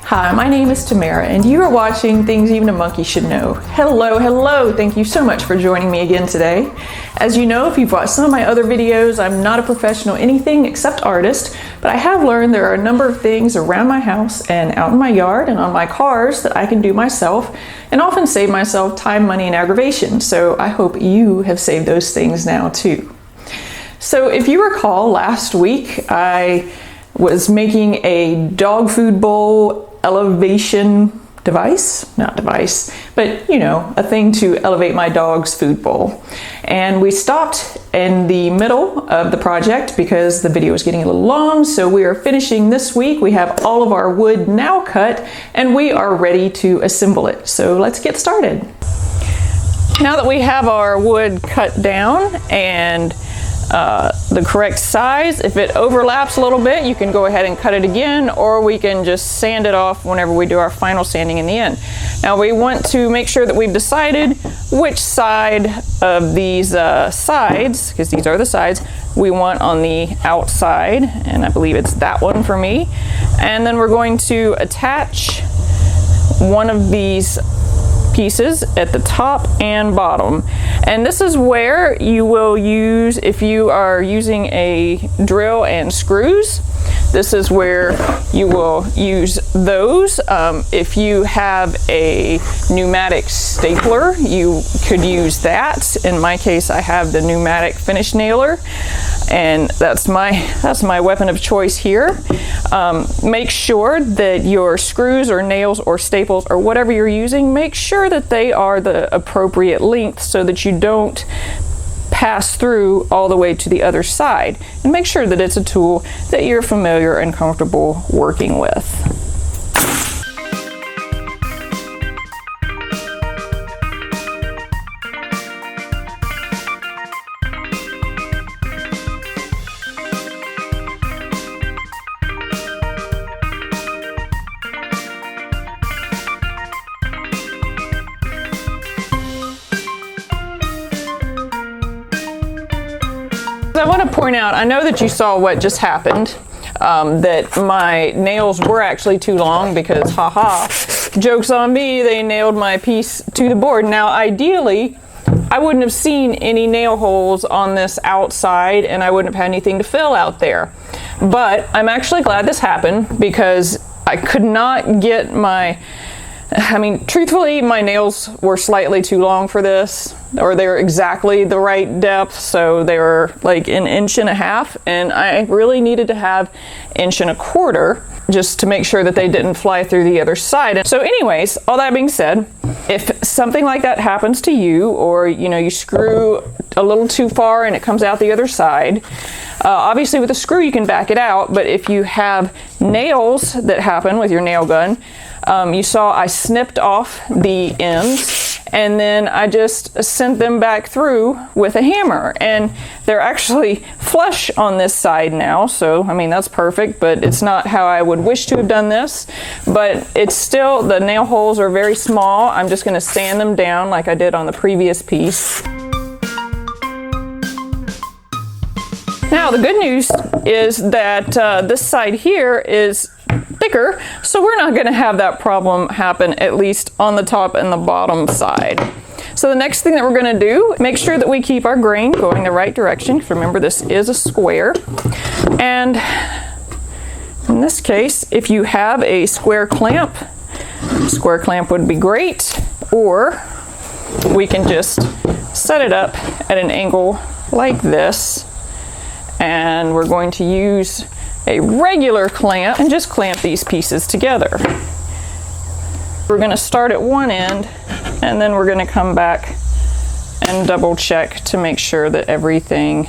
Hi, my name is Tamara, and you are watching Things Even a Monkey Should Know. Hello, hello! Thank you so much for joining me again today. As you know, if you've watched some of my other videos, I'm not a professional anything except artist, but I have learned there are a number of things around my house and out in my yard and on my cars that I can do myself and often save myself time, money, and aggravation. So I hope you have saved those things now too. So if you recall, last week I was making a dog food bowl elevation not device, but you know, a thing to elevate my dog's food bowl. And we stopped in the middle of the project because the video was getting a little long, so we are finishing this week. We have all of our wood now cut and we are ready to assemble it. So let's get started. Now that we have our wood cut down and the correct size, if it overlaps a little bit, you can go ahead and cut it again, or we can just sand it off whenever we do our final sanding in the end. Now we want to make sure that we've decided which side of these sides, because these are the sides, we want on the outside, and I believe it's that one for me. And then we're going to attach one of these pieces at the top and bottom, and this is where you will use, if you are using a drill and screws, this is where you will use those. If you have a pneumatic stapler, you could use that. In my case, I have the pneumatic finish nailer, and that's my weapon of choice here. Make sure that your screws or nails or staples or whatever you're using, make sure that they are the appropriate length so that you don't pass through all the way to the other side, and make sure that it's a tool that you're familiar and comfortable working with. I want to point out, I know that you saw what just happened, that my nails were actually too long because, haha, joke's on me, they nailed my piece to the board. Now ideally, I wouldn't have seen any nail holes on this outside and I wouldn't have had anything to fill out there. But I'm actually glad this happened because I could not get truthfully, my nails were slightly too long for this, or they were exactly the right depth, so they were like 1.5 inches, and I really needed to have 1.25 inches just to make sure that they didn't fly through the other side. So anyways, all that being said, if something like that happens to you, or you screw a little too far and it comes out the other side, obviously with a screw you can back it out, but if you have nails that happen with your nail gun, you saw I snipped off the ends and then I just sent them back through with a hammer, and they're actually flush on this side now, so I mean that's perfect, but it's not how I would wish to have done this. But it's still, the nail holes are very small. I'm just going to sand them down like I did on the previous piece. Now the good news is that this side here is thicker, so we're not going to have that problem happen, at least on the top and the bottom side. So the next thing that we're going to do, make sure that we keep our grain going the right direction, because remember this is a square. And in this case, if you have a square clamp would be great, or we can just set it up at an angle like this, and we're going to use a regular clamp and just clamp these pieces together. We're going to start at one end and then we're going to come back and double check to make sure that everything,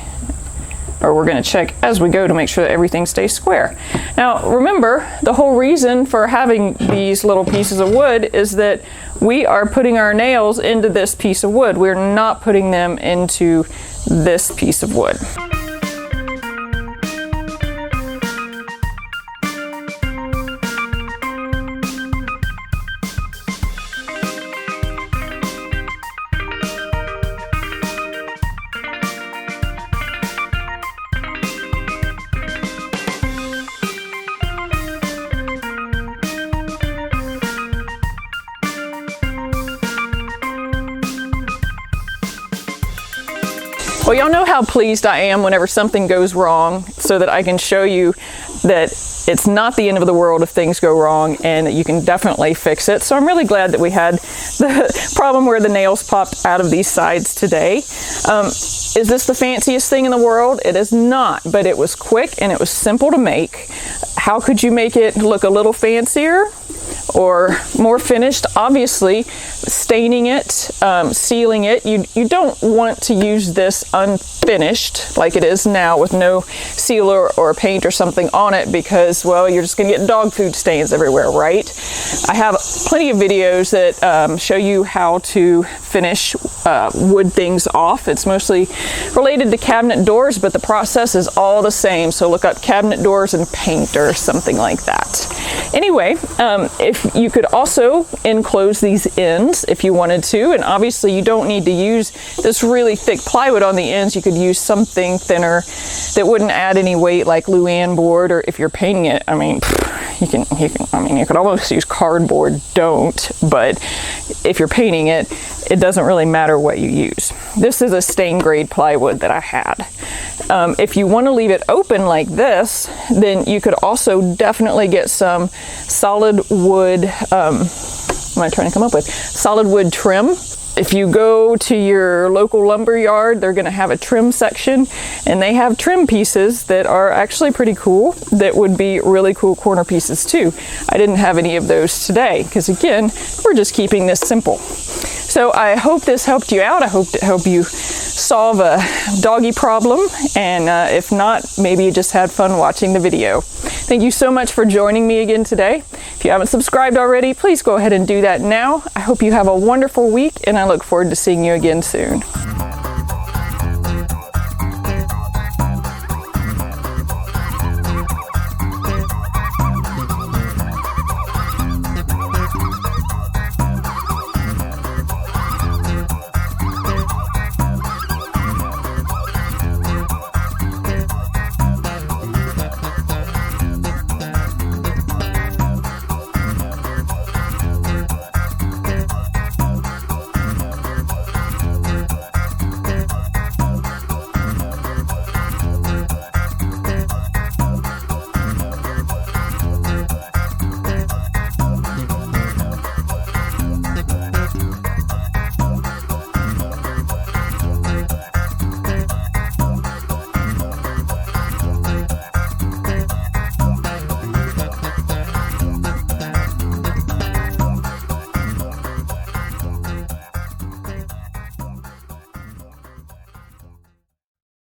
or we're going to check as we go to make sure that everything stays square. Now remember, the whole reason for having these little pieces of wood is that we are putting our nails into this piece of wood. We're not putting them into this piece of wood. Well, y'all know how pleased I am whenever something goes wrong, so that I can show you that it's not the end of the world if things go wrong, and that you can definitely fix it. So I'm really glad that we had the problem where the nails popped out of these sides today. Is this the fanciest thing in the world? It is not, but it was quick and it was simple to make. How could you make it look a little fancier or more finished? Obviously, staining it, sealing it. You don't want to use this unfinished like it is now with no sealer or paint or something on it, because, well, you're just going to get dog food stains everywhere, right? I have plenty of videos that show you how to finish wood things off. It's mostly related to cabinet doors, but the process is all the same. So look up cabinet doors and paint or something like that. Anyway, if you could also enclose these ends if you wanted to, and obviously you don't need to use this really thick plywood on the ends. You could use something thinner that wouldn't add any weight, like Luann board, or if you're painting it, I mean, you could almost use cardboard. Don't, but if you're painting it, it doesn't really matter what you use. This is a stain grade plywood that I had. If you want to leave it open like this, then you could also definitely get some solid wood, what am I trying to come up with? Solid wood trim. If you go to your local lumber yard, they're going to have a trim section, and they have trim pieces that are actually pretty cool, that would be really cool corner pieces too. I didn't have any of those today because, again, we're just keeping this simple. So I hope this helped you out. I hope to help you solve a doggy problem, and if not, maybe you just had fun watching the video. Thank you so much for joining me again today. If you haven't subscribed already, please go ahead and do that now. I hope you have a wonderful week, and I look forward to seeing you again soon.